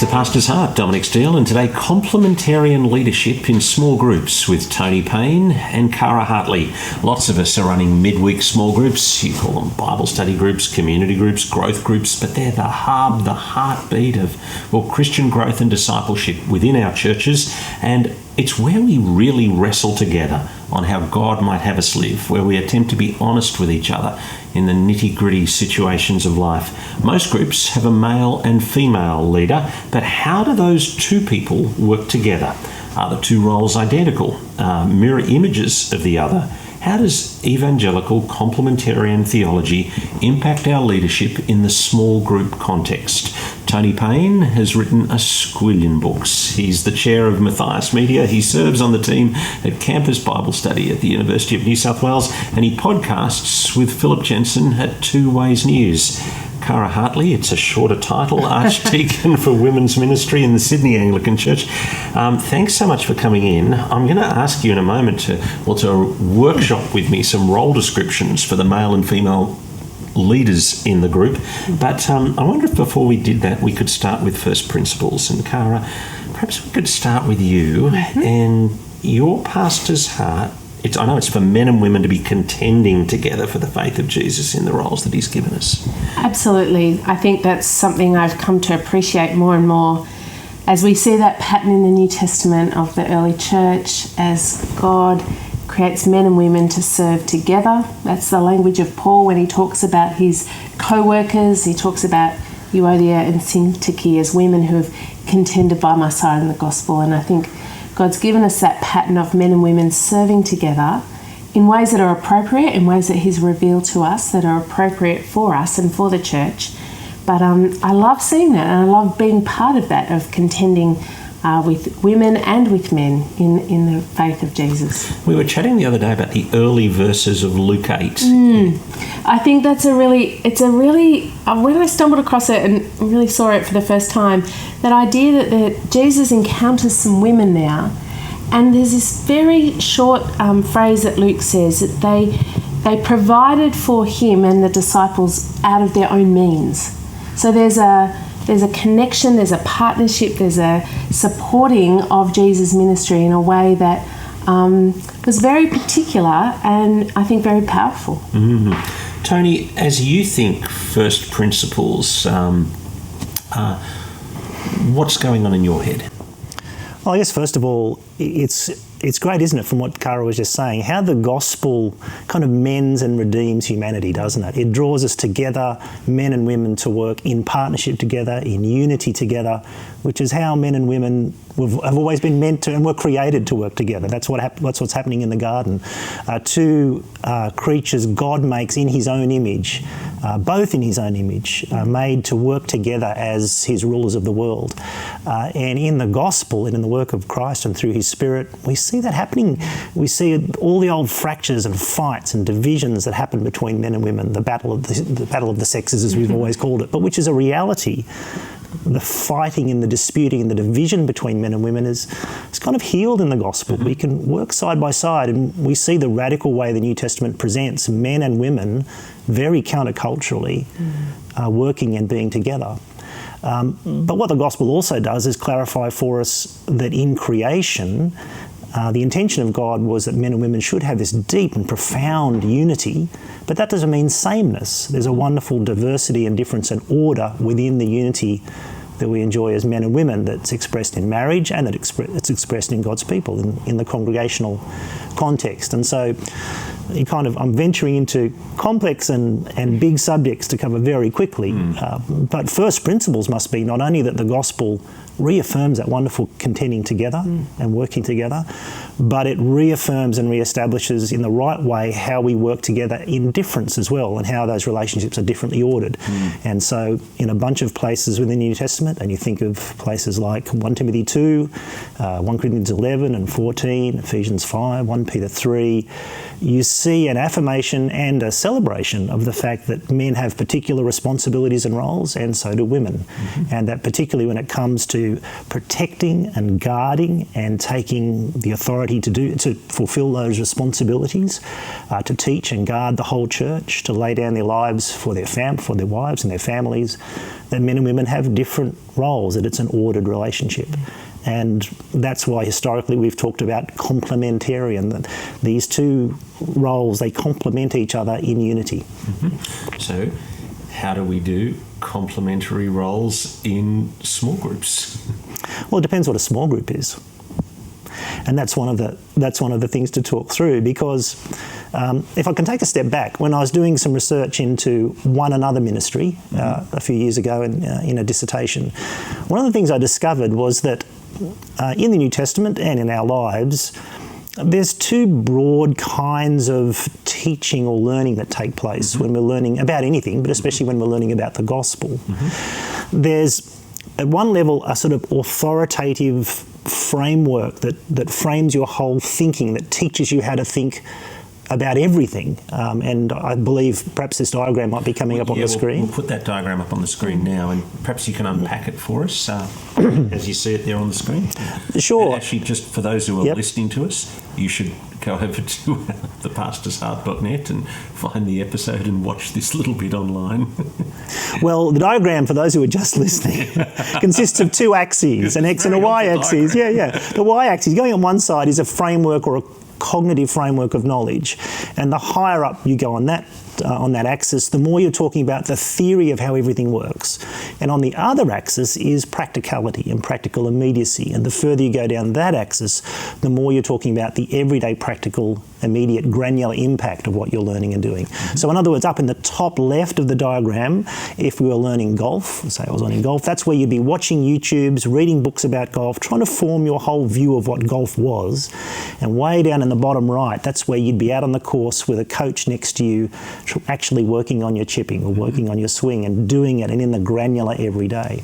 The Pastor's Heart, Dominic Steele, and today Complementarian Leadership in Small Groups with Tony Payne and Cara Hartley. Lots of us are running midweek small groups. You call them Bible study groups, community groups, growth groups, but they're the hub, the heartbeat of, Christian growth and discipleship within our churches, and it's where we really wrestle together on how God might have us live, where we attempt to be honest with each other in the nitty-gritty situations of life. Most groups have a male and female leader, but how do those two people work together? Are the two roles identical, mirror images of the other? How does evangelical complementarian theology impact our leadership in the small group context? Tony Payne has written a squillion books. He's the chair of Matthias Media. He serves on the team at Campus Bible Study at the University of New South Wales, and he podcasts with Phillip Jensen at Two Ways News. Cara Hartley, it's a shorter title, Archdeacon for Women's Ministry in the Sydney Anglican Church. Thanks so much for coming in. I'm going to ask you in a moment to workshop with me some role descriptions for the male and female leaders in the group. But I wonder if before we did that, we could start with first principles. And Cara, perhaps we could start with you and your pastor's heart. I know it's for men and women to be contending together for the faith of Jesus in the roles that he's given us. Absolutely. I think that's something I've come to appreciate more and more as we see that pattern in the New Testament of the early church, as God creates men and women to serve together. That's the language of Paul when he talks about his co-workers. He talks about Euodia and Syntyche as women who have contended by my side in the gospel. And I think God's given us that pattern of men and women serving together in ways that are appropriate, in ways that he's revealed to us that are appropriate for us and for the church. But I love seeing that, and I love being part of that, of contending with women and with men in the faith of Jesus. We were chatting the other day about the early verses of Luke 8. I think that's when I stumbled across it and really saw it for the first time, that idea that Jesus encounters some women now, and there's this very short phrase that Luke says, that they provided for him and the disciples out of their own means. So there's a connection, there's a partnership, there's a supporting of Jesus' ministry in a way that was very particular and I think very powerful. Mm-hmm. Tony, as you think first principles, what's going on in your head? Well, I guess first of all, it's great, isn't it, from what Cara was just saying, how the gospel kind of mends and redeems humanity, doesn't it? It draws us together, men and women, to work in partnership together, in unity together, which is how men and women have always been meant to and were created to work together. That's what's happening in the garden. Two creatures God makes in his own image, both in his own image, made to work together as his rulers of the world. And in the gospel and in the work of Christ and through his Spirit, we see that happening. We see all the old fractures and fights and divisions that happen between men and women, the battle of the sexes, as we've always called it, but which is a reality. The fighting and the disputing and the division between men and women is kind of healed in the gospel. We can work side by side, and we see the radical way the New Testament presents men and women very counterculturally working and being together. But what the gospel also does is clarify for us that in creation, the intention of God was that men and women should have this deep and profound unity, but that doesn't mean sameness. There's a wonderful diversity and difference and order within the unity that we enjoy as men and women that's expressed in marriage and that it's expressed in God's people in the congregational context. And so I'm venturing into complex and big subjects to cover very quickly, but first principles must be not only that the gospel reaffirms that wonderful contending together and working together, but it reaffirms and reestablishes in the right way how we work together in difference as well, and how those relationships are differently ordered. And so in a bunch of places within the New Testament, and you think of places like 1 Timothy 2, 1 Corinthians 11 and 14, Ephesians 5, 1 Peter 3, you see an affirmation and a celebration of the fact that men have particular responsibilities and roles, and so do women. And that particularly when it comes to protecting and guarding and taking the authority to fulfill those responsibilities, to teach and guard the whole church, to lay down their lives for their wives and their families, that men and women have different different roles, that it's an ordered relationship. And that's why historically we've talked about complementarian, that these two roles, they complement each other in unity. Mm-hmm. So how do we do complementary roles in small groups? Well, it depends what a small group is. And that's one of the things to talk through, because if I can take a step back, when I was doing some research into One Another ministry a few years ago in a dissertation, one of the things I discovered was that in the New Testament and in our lives, there's two broad kinds of teaching or learning that take place when we're learning about anything, but especially when we're learning about the gospel. There's, at one level, a sort of authoritative framework that frames your whole thinking, that teaches you how to think about everything. And I believe perhaps this diagram might be coming up on the screen. We'll put that diagram up on the screen now, and perhaps you can unpack it for us as you see it there on the screen. Sure. And actually, just for those who are listening to us, you should go over to thepastorsheart.net and find the episode and watch this little bit online. Well, the diagram, for those who are just listening, consists of two axes, an X and a Y axis. Yeah. The Y axis, going on one side, is a framework or a cognitive framework of knowledge, and the higher up you go on that axis, the more you're talking about the theory of how everything works. And on the other axis is practicality and practical immediacy, and the further you go down that axis, the more you're talking about the everyday practical, immediate, granular impact of what you're learning and doing. So in other words, up in the top left of the diagram, if we were learning golf, say I was learning golf, that's where you'd be watching YouTubes, reading books about golf, trying to form your whole view of what golf was. And way down in the bottom right, that's where you'd be out on the course with a coach next to you, actually working on your chipping or working on your swing and doing it, and in the granular every day.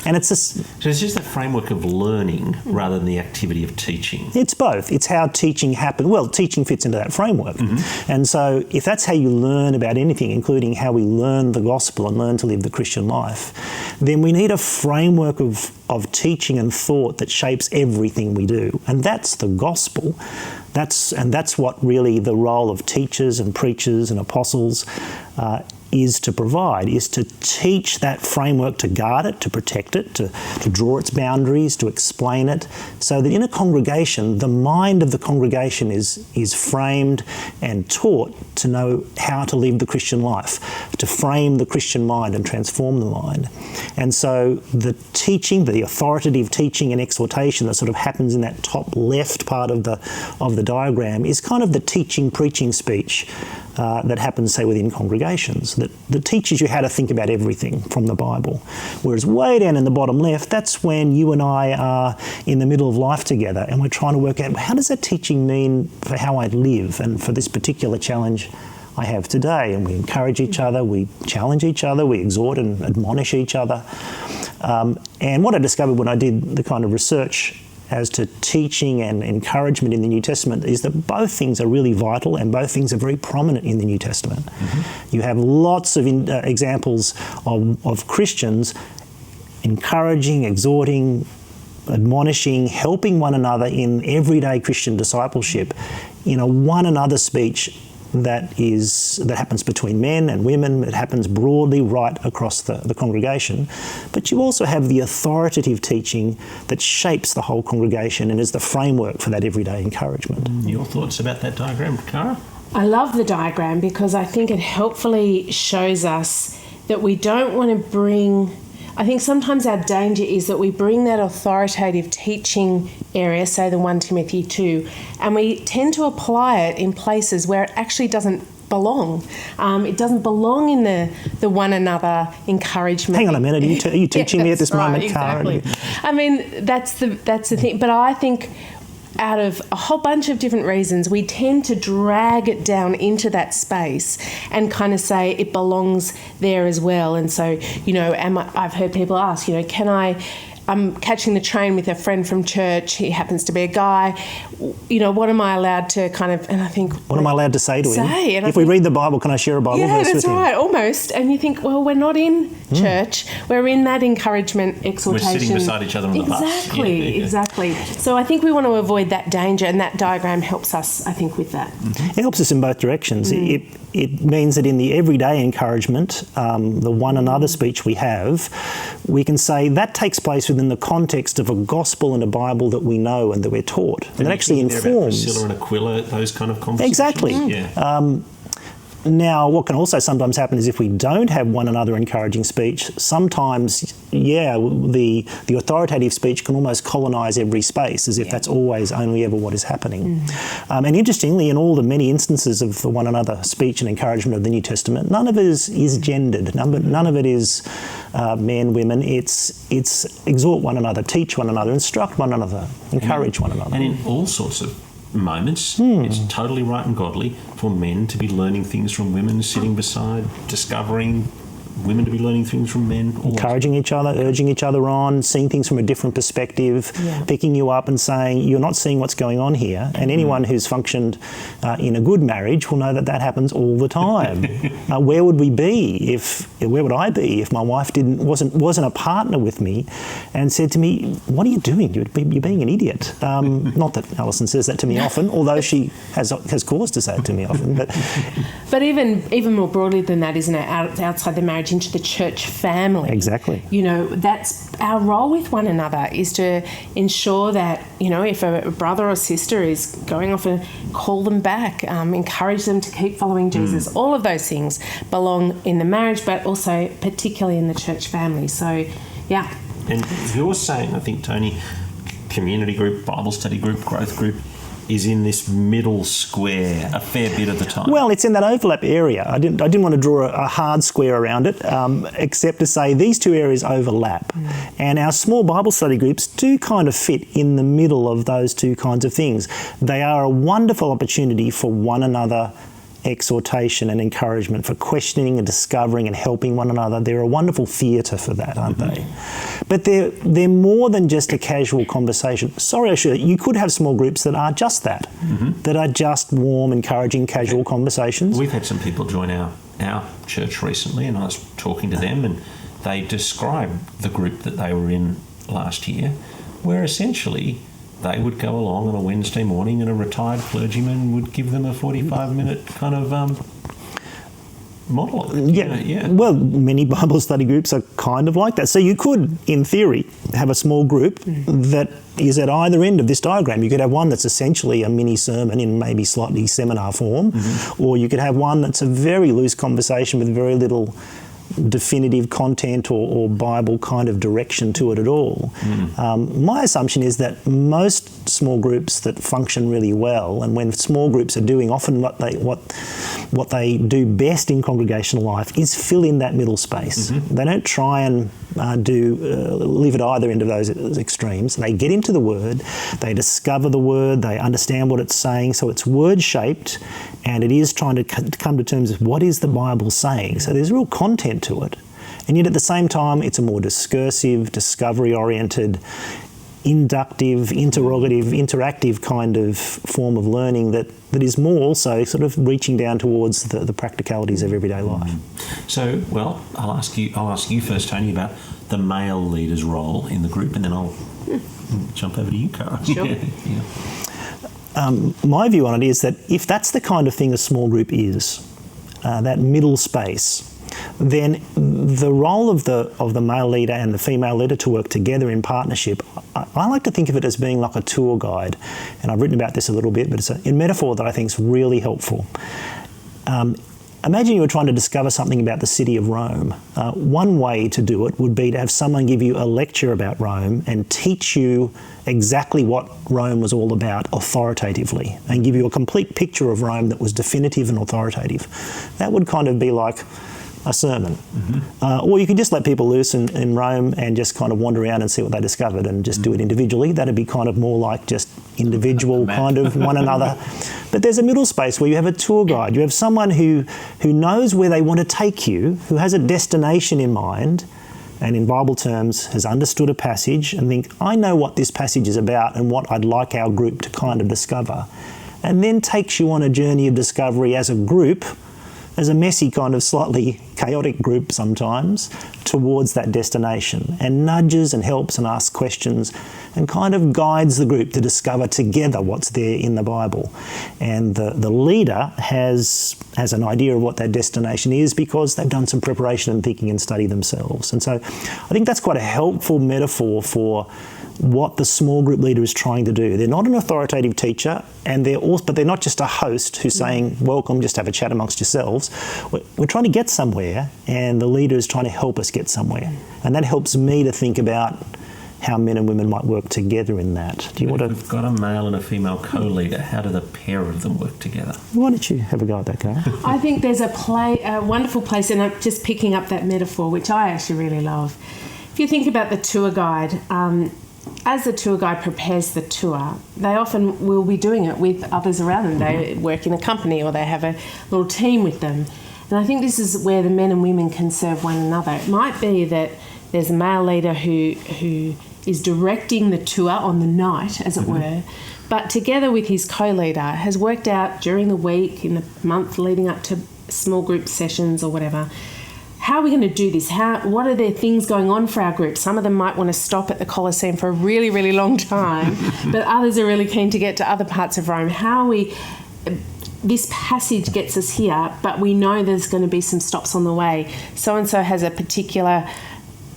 And it's so it's just the framework of learning rather than the activity of teaching. It's both. It's how teaching happens. Well, teaching fits into that framework. And so if that's how you learn about anything, including how we learn the gospel and learn to live the Christian life, then we need a framework of teaching and thought that shapes everything we do. And that's the gospel. That's what really the role of teachers and preachers and apostles is to provide, is to teach that framework, to guard it, to protect it, to draw its boundaries, to explain it, so that in a congregation, the mind of the congregation is framed and taught to know how to live the Christian life, to frame the Christian mind and transform the mind. And so the teaching, the authoritative teaching and exhortation that sort of happens in that top left part of the diagram is kind of the teaching, preaching speech that happens, say, within congregations, that teaches you how to think about everything from the Bible. Whereas way down in the bottom left, that's when you and I are in the middle of life together and we're trying to work out, how does that teaching mean for how I live and for this particular challenge I have today? And we encourage each other, we challenge each other, we exhort and admonish each other. And what I discovered when I did the kind of research as to teaching and encouragement in the New Testament is that both things are really vital and both things are very prominent in the New Testament. You have lots of examples of Christians encouraging, exhorting, admonishing, helping one another in everyday Christian discipleship in a one another speech that happens between men and women. It happens broadly right across the congregation. But you also have the authoritative teaching that shapes the whole congregation and is the framework for that everyday encouragement. Your thoughts about that diagram, Cara? I love the diagram because I think it helpfully shows us that we don't want to bring... I think sometimes our danger is that we bring that authoritative teaching area, say the 1 Timothy 2, and we tend to apply it in places where it actually doesn't belong. It doesn't belong in the one another encouragement. Hang on a minute, are you teaching me at this moment, exactly. Cara? I mean, that's the thing. But I think out of a whole bunch of different reasons, we tend to drag it down into that space and kind of say it belongs there as well. And so, I've heard people ask, can I I'm catching the train with a friend from church. He happens to be a guy. You know, what am I allowed to kind of? And I think, what am I allowed to say to him? And if we read the Bible, can I share a Bible verse with him? Yeah, that's right, almost. And you think, well, we're not in church. We're in that encouragement, exhortation. We're sitting beside each other on the bus. Exactly. So I think we want to avoid that danger, and that diagram helps us, I think, with that. It helps us in both directions. It means that in the everyday encouragement, the one another speech we have, we can say that takes place within the context of a gospel and a Bible that we know and that we're taught. And that actually informs. Priscilla and Aquila, those kind of conversations. Exactly. Yeah. Now, what can also sometimes happen is if we don't have one another encouraging speech, sometimes, the authoritative speech can almost colonise every space, as if that's always only ever what is happening. And interestingly, in all the many instances of the one another speech and encouragement of the New Testament, none of it is gendered. None of it is men, women. It's exhort one another, teach one another, instruct one another, encourage one another. And in all sorts of moments, it's totally right and godly for men to be learning things from women, sitting beside, discovering, women to be learning things from men. Encouraging each other, urging each other on, seeing things from a different perspective, picking you up and saying, you're not seeing what's going on here. And anyone who's functioned in a good marriage will know that that happens all the time. Where would I be if my wife wasn't a partner with me and said to me, what are you doing? You're being an idiot. Not that Alison says that to me often, although she has cause to say it to me often. But even more broadly than that, isn't it? Outside the marriage, into the church family. Exactly. You know, that's our role with one another, is to ensure that, you know, if a brother or sister is going off, and call them back, encourage them to keep following Jesus. All of those things belong in the marriage, but also particularly in the church family. So, yeah. And you're saying, I think, Tony, community group, Bible study group, growth group, is in this middle square a fair bit of the time. Well, it's in that overlap area. I didn't want to draw a hard square around it, except to say these two areas overlap. And our small Bible study groups do kind of fit in the middle of those two kinds of things. They are a wonderful opportunity for one another exhortation and encouragement, for questioning and discovering and helping one another. They're a wonderful theatre for that, aren't they? But they're more than just a casual conversation. Sorry, I should. You could have small groups that are just that, that are just warm, encouraging, casual conversations. We've had some people join our church recently, and I was talking to them, and they described the group that they were in last year, where essentially they would go along on a Wednesday morning and a retired clergyman would give them a 45-minute kind of monologue. Yeah. Well, many Bible study groups are kind of like that. So you could, in theory, have a small group that is at either end of this diagram. You could have one that's essentially a mini sermon in maybe slightly seminar form, or you could have one that's a very loose conversation with very little definitive content or Bible kind of direction to it at all. My assumption is that most small groups that function really well, and when small groups are doing often what they do best in congregational life, is fill in that middle space. They don't try and live at either end of those extremes. They get into the Word, they discover the Word, they understand what it's saying, so it's word-shaped, and it is trying to come to terms with what is the Bible saying. So there's real content to it. And yet at the same time, it's a more discursive, discovery-oriented, inductive, interrogative, interactive kind of form of learning that is more also sort of reaching down towards the practicalities of everyday life. So, well, I'll ask you first, Tony, about the male leader's role in the group, and then I'll jump over to you, Cara. Sure. My view on it is that if that's the kind of thing a small group is, that middle space, then the role of the male leader and the female leader to work together in partnership, I like to think of it as being like a tour guide. And I've written about this a little bit, but it's a metaphor that I think is really helpful. Imagine you were trying to discover something about the city of Rome. One way to do it would be to have someone give you a lecture about Rome and teach you exactly what Rome was all about authoritatively, and give you a complete picture of Rome that was definitive and authoritative. That would kind of be like a sermon. Or you could just let people loose in Rome and just kind of wander around and see what they discovered and just do it individually. That'd be kind of more like just individual kind of one another. But there's a middle space where you have a tour guide. You have someone who knows where they want to take you, who has a destination in mind, and in Bible terms has understood a passage and think, I know what this passage is about and what I'd like our group to kind of discover, and then takes you on a journey of discovery as a group, as a messy kind of slightly chaotic group sometimes, towards that destination, and nudges and helps and asks questions and kind of guides the group to discover together what's there in the Bible. And the leader has an idea of what that destination is because they've done some preparation and thinking and study themselves. And so I think that's quite a helpful metaphor for what the small group leader is trying to do. They're not an authoritative teacher, but they're not just a host who's saying, welcome, just have a chat amongst yourselves. We're trying to get somewhere, and the leader is trying to help us get somewhere. And that helps me to think about how men and women might work together in that. Do you want to? We've got a male and a female co-leader. How do the pair of them work together? Why don't you have a go at that, Cara? I think there's a wonderful place, and I'm just picking up that metaphor, which I actually really love. If you think about the tour guide, as the tour guide prepares the tour, they often will be doing it with others around them. They work in a company or they have a little team with them. And I think this is where the men and women can serve one another. It might be that there's a male leader who is directing the tour on the night, as it were, but together with his co-leader has worked out during the week, in the month leading up to small group sessions or whatever, how are we going to do this? What are there things going on for our group? Some of them might want to stop at the Colosseum for a really, really long time, but others are really keen to get to other parts of Rome. How are we... This passage gets us here, but we know there's going to be some stops on the way. So-and-so has a particular,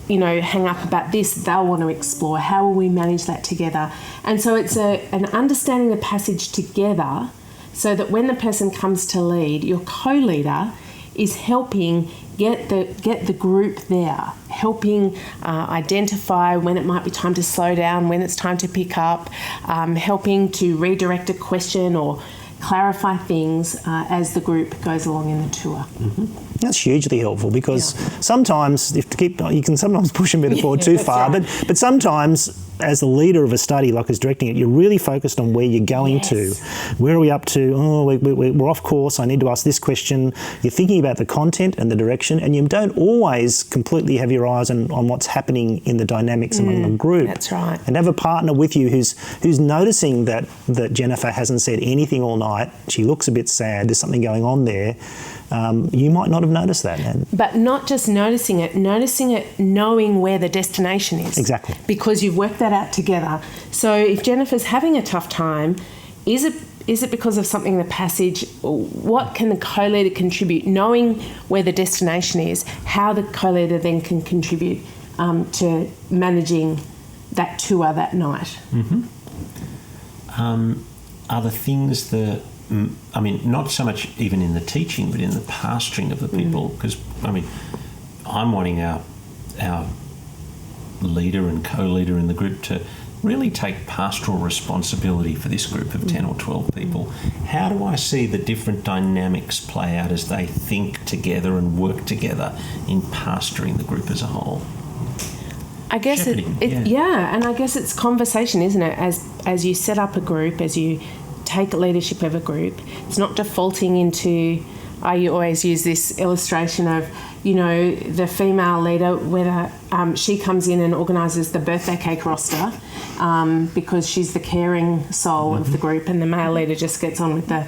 hang up about this they'll want to explore. How will we manage that together? And so it's an understanding the passage together so that when the person comes to lead, your co-leader is helping get the group there, helping identify when it might be time to slow down, when it's time to pick up, helping to redirect a question or clarify things as the group goes along in the tour. That's hugely helpful because sometimes, you can sometimes push a metaphor too far, right. but sometimes as the leader of a study, like who's directing it, you're really focused on where you're going to. Where are we up to? Oh, we're off course. I need to ask this question. You're thinking about the content and the direction, and you don't always completely have your eyes on what's happening in the dynamics among the group. That's right. And have a partner with you who's noticing that Jennifer hasn't said anything all night. She looks a bit sad. There's something going on there. You might not have noticed that. But not just noticing it, knowing where the destination is. Exactly. Because you've worked that out together. So if Jennifer's having a tough time, is it because of something in the passage? What can the co-leader contribute? Knowing where the destination is, how the co-leader then can contribute to managing that tour that night. Are the things that... not so much even in the teaching, but in the pastoring of the people. Because, I'm wanting our leader and co-leader in the group to really take pastoral responsibility for this group of 10 or 12 people. How do I see the different dynamics play out as they think together and work together in pastoring the group as a whole? I guess and I guess it's conversation, isn't it? As you set up a group, as you take leadership of a group, it's not defaulting into, I always use this illustration of, the female leader, whether she comes in and organises the birthday cake roster because she's the caring soul of the group, and the male leader just gets on with the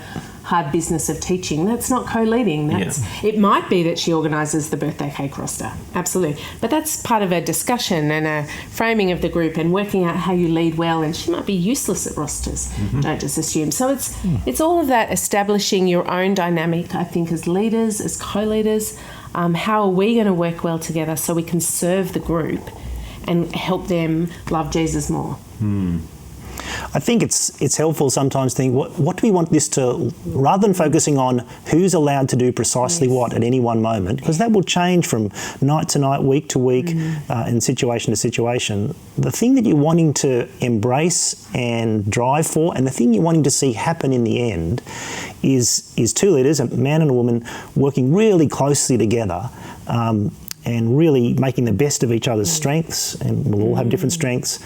hard business of teaching. That's not co-leading. It might be that she organises the birthday cake roster, absolutely, but that's part of a discussion and a framing of the group and working out how you lead well. And she might be useless at rosters. Don't just assume. So it's all of that, establishing your own dynamic, I think, as leaders, as co-leaders. How are we going to work well together so we can serve the group and help them love Jesus more? I think it's helpful sometimes to think, what do we want this to, rather than focusing on who's allowed to do precisely what at any one moment, because that will change from night to night, week to week, and situation to situation. The thing that you're wanting to embrace and drive for, and the thing you're wanting to see happen in the end, is two leaders, a man and a woman, working really closely together and really making the best of each other's strengths, and we'll all have different strengths,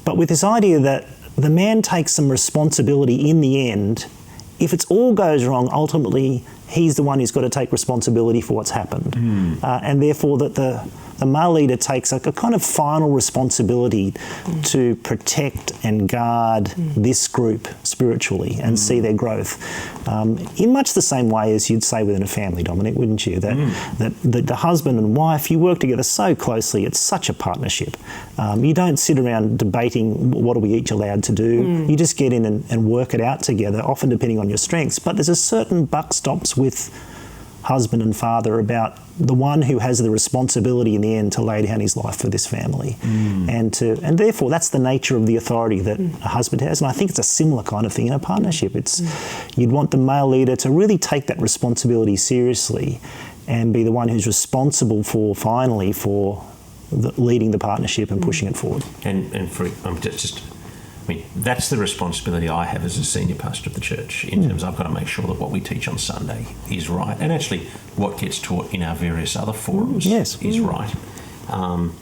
but with this idea that the man takes some responsibility in the end. If it all goes wrong, ultimately he's the one who's got to take responsibility for what's happened, and therefore that the the male leader takes a kind of final responsibility to protect and guard this group spiritually and see their growth. In much the same way as you'd say within a family, Dominic, wouldn't you? That the husband and wife, you work together so closely. It's such a partnership. You don't sit around debating what are we each allowed to do. You just get in and work it out together, often depending on your strengths. But there's a certain buck stops with husband and father about the one who has the responsibility in the end to lay down his life for this family. And therefore that's the nature of the authority that a husband has. And I think it's a similar kind of thing in a partnership. You'd want the male leader to really take that responsibility seriously and be the one who's responsible for leading the partnership and pushing it forward. And for that's the responsibility I have as a senior pastor of the church, in terms of I've got to make sure that what we teach on Sunday is right, and actually what gets taught in our various other forums is right. I'm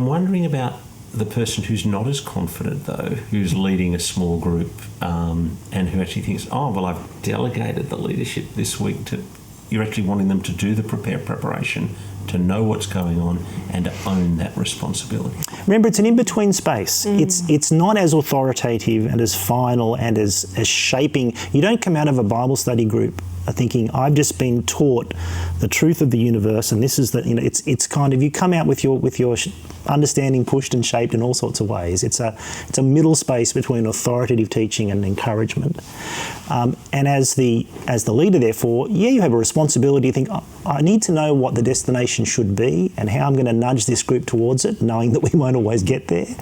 wondering about the person who's not as confident, though, who's leading a small group and who actually thinks, I've delegated the leadership this week to... You're actually wanting them to do the preparation, to know what's going on and to own that responsibility. Remember, it's an in-between space. It's not as authoritative and as final and as shaping. You don't come out of a Bible study group thinking, I've just been taught the truth of the universe, and this is it's kind of, you come out with your understanding pushed and shaped in all sorts of ways. It's a middle space between authoritative teaching and encouragement. And as the leader, therefore, you have a responsibility to think, I need to know what the destination should be and how I'm going to nudge this group towards it, knowing that we won't always get there.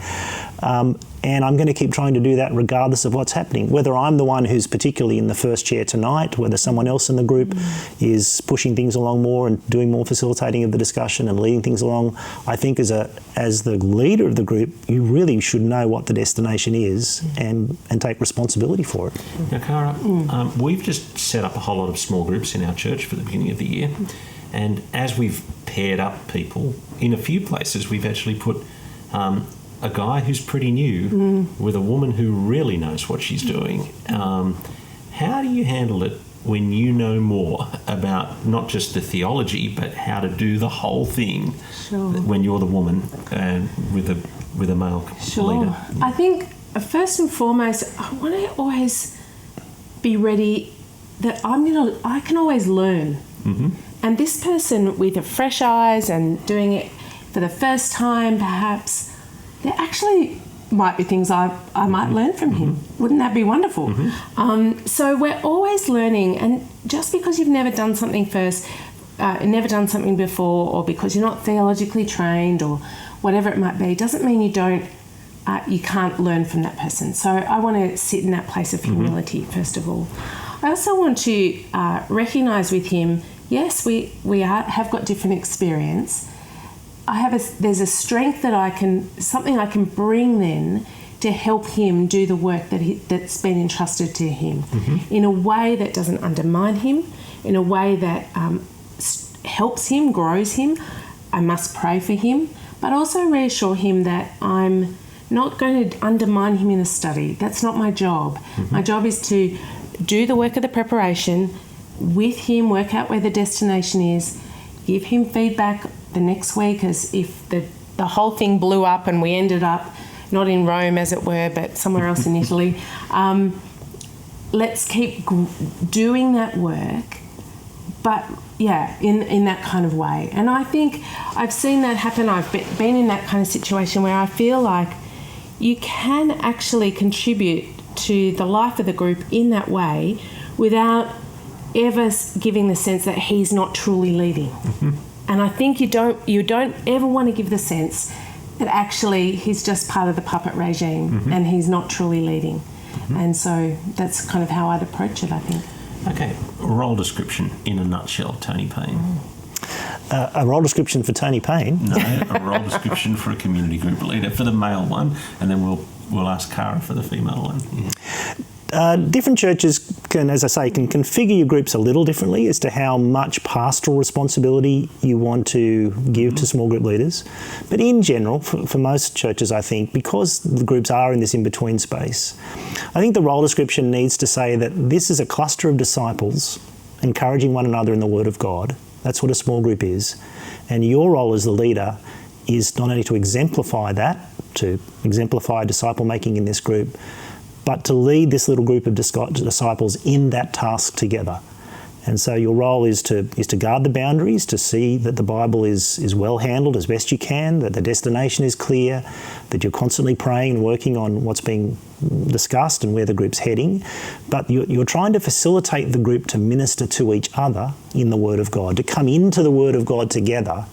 And I'm going to keep trying to do that regardless of what's happening. Whether I'm the one who's particularly in the first chair tonight, whether someone else in the group is pushing things along more and doing more facilitating of the discussion and leading things along, I think as the leader of the group, you really should know what the destination is and take responsibility for it. Now, Cara, we've just set up a whole lot of small groups in our church for the beginning of the year. And as we've paired up people, in a few places we've actually put a guy who's pretty new with a woman who really knows what she's doing. How do you handle it when you know more about not just the theology, but how to do the whole thing when you're the woman with a male leader? I think first and foremost, I want to always be ready that I can always learn. And this person with fresh eyes and doing it for the first time, perhaps, there actually might be things I might learn from him. Wouldn't that be wonderful? So we're always learning, and just because you've never done something never done something before, or because you're not theologically trained or whatever it might be, doesn't mean you can't learn from that person. So I want to sit in that place of humility, first of all. I also want to recognise with him, yes, we have got different experience. There's a strength something I can bring then to help him do the work that's been entrusted to him in a way that doesn't undermine him, in a way that helps him, grows him. I must pray for him, but also reassure him that I'm not going to undermine him in a study. That's not my job. My job is to do the work of the preparation with him, work out where the destination is, give him feedback the next week as if the whole thing blew up and we ended up not in Rome, as it were, but somewhere else in Italy. Let's keep doing that work, but in that kind of way. And I think I've seen that happen. I've been in that kind of situation where I feel like you can actually contribute to the life of the group in that way without ever giving the sense that he's not truly leading. And I think you don't ever want to give the sense that actually he's just part of the puppet regime and he's not truly leading. And so that's kind of how I'd approach it, I think. Okay, role description in a nutshell, Tony Payne. A role description for Tony Payne? No, a role description for a community group leader, for the male one, and then we'll ask Cara for the female one. Different churches can configure your groups a little differently as to how much pastoral responsibility you want to give to small group leaders. But in general, for most churches, I think, because the groups are in this in-between space, I think the role description needs to say that this is a cluster of disciples encouraging one another in the Word of God, That's what a small group is. And your role as the leader is not only to exemplify that, to exemplify disciple making in this group, but to lead this little group of disciples in that task together. And so your role is to guard the boundaries, to see that the Bible is well handled as best you can, that the destination is clear, that you're constantly praying and working on what's being discussed and where the group's heading. But you're trying to facilitate the group to minister to each other in the Word of God, to come into the Word of God together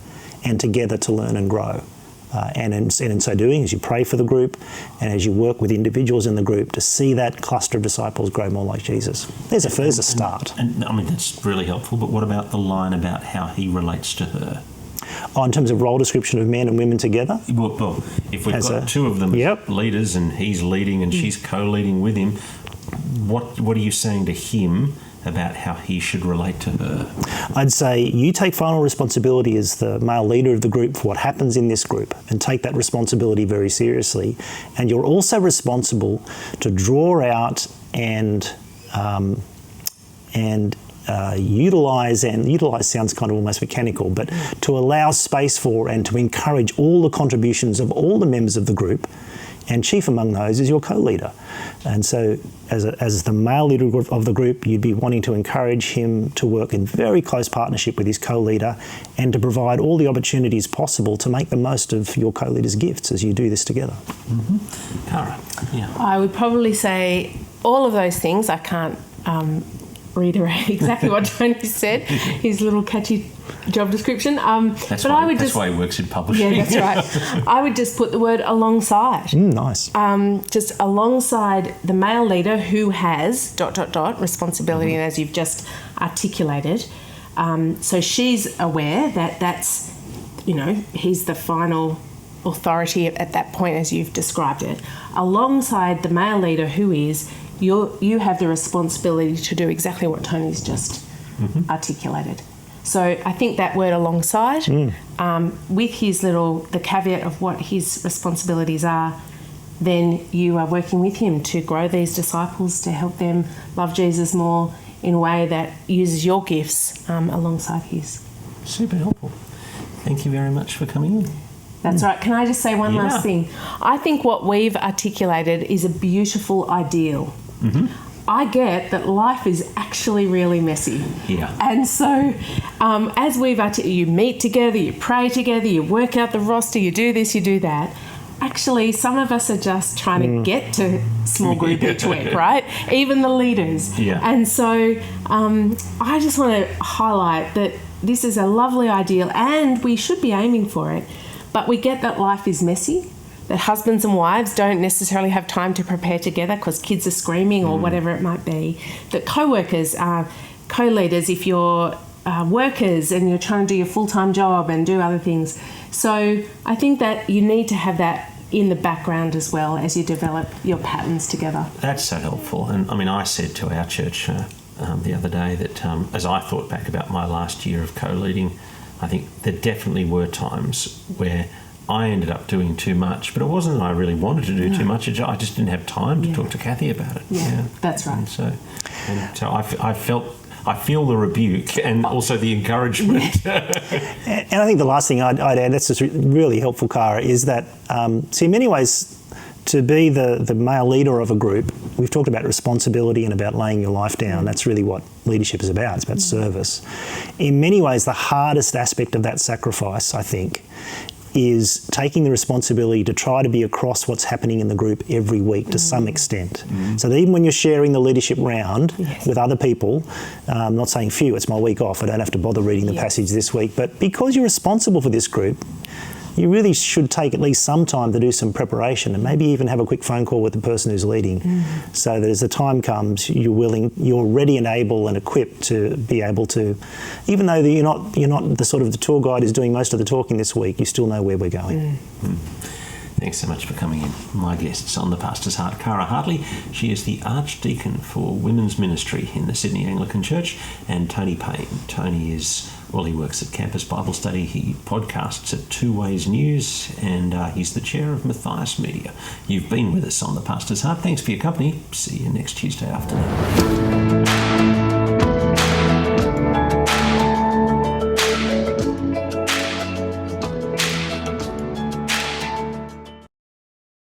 and together to learn and grow. And in so doing, as you pray for the group and as you work with individuals in the group, to see that cluster of disciples grow more like Jesus. There's a start. And I mean, that's really helpful, but what about the line about how he relates to her? Oh, in terms of role description of men and women together? Well if we've got two of them as leaders and he's leading and she's co-leading with him, what are you saying to him about how he should relate to her? I'd say you take final responsibility as the male leader of the group for what happens in this group, and take that responsibility very seriously. And you're also responsible to draw out and utilise sounds kind of almost mechanical, but to allow space for and to encourage all the contributions of all the members of the group, and chief among those is your co-leader. And so as the male leader of the group, you'd be wanting to encourage him to work in very close partnership with his co-leader and to provide all the opportunities possible to make the most of your co-leader's gifts as you do this together. Mm-hmm. Cara, yeah. I would probably say all of those things. I can't reiterate exactly what Tony said, his little catchy job description. That's why he works in publishing. Yeah, that's right. I would just put the word alongside. Nice. Just alongside the male leader who has ... responsibility, and as you've just articulated. So she's aware that that's, he's the final authority at that point as you've described it. Alongside the male leader who is, you have the responsibility to do exactly what Tony's just articulated. So I think that word alongside, with the caveat of what his responsibilities are, then you are working with him to grow these disciples, to help them love Jesus more in a way that uses your gifts alongside his. Super helpful. Thank you very much for coming in. That's right. Can I just say one last thing? I think what we've articulated is a beautiful ideal. Mm-hmm. I get that life is actually really messy. Yeah. And so as you meet together, you pray together, you work out the roster, you do this, you do that. Actually, some of us are just trying to get to small group each week, right? Even the leaders. Yeah. And so I just want to highlight that this is a lovely ideal and we should be aiming for it. But we get that life is messy, that husbands and wives don't necessarily have time to prepare together because kids are screaming or whatever it might be, that co-workers are co-leaders if you're workers and you're trying to do your full-time job and do other things. So I think that you need to have that in the background as well as you develop your patterns together. That's so helpful. And I mean, I said to our church the other day that as I thought back about my last year of co-leading, I think there definitely were times where I ended up doing too much, but it wasn't that I really wanted to do too much. I just didn't have time to talk to Kathy about it. Yeah, that's right. And so I feel the rebuke and also the encouragement. And I think the last thing I'd add, that's just really helpful, Cara, is that, in many ways, to be the male leader of a group, we've talked about responsibility and about laying your life down. That's really what leadership is about. It's about service. In many ways, the hardest aspect of that sacrifice, I think, is taking the responsibility to try to be across what's happening in the group every week to some extent. So that even when you're sharing the leadership round with other people, I'm not saying few, it's my week off, I don't have to bother reading the passage this week, but because you're responsible for this group, you really should take at least some time to do some preparation and maybe even have a quick phone call with the person who's leading so that as the time comes, you're ready and able and equipped to be able to, even though you're not the sort of the tour guide who's doing most of the talking this week, you still know where we're going. Thanks so much for coming in. My guests on The Pastor's Heart, Cara Hartley. She is the Archdeacon for Women's Ministry in the Sydney Anglican Church, and Tony Payne. Tony he works at Campus Bible Study. He podcasts at Two Ways News, and he's the chair of Matthias Media. You've been with us on The Pastor's Heart. Thanks for your company. See you next Tuesday afternoon.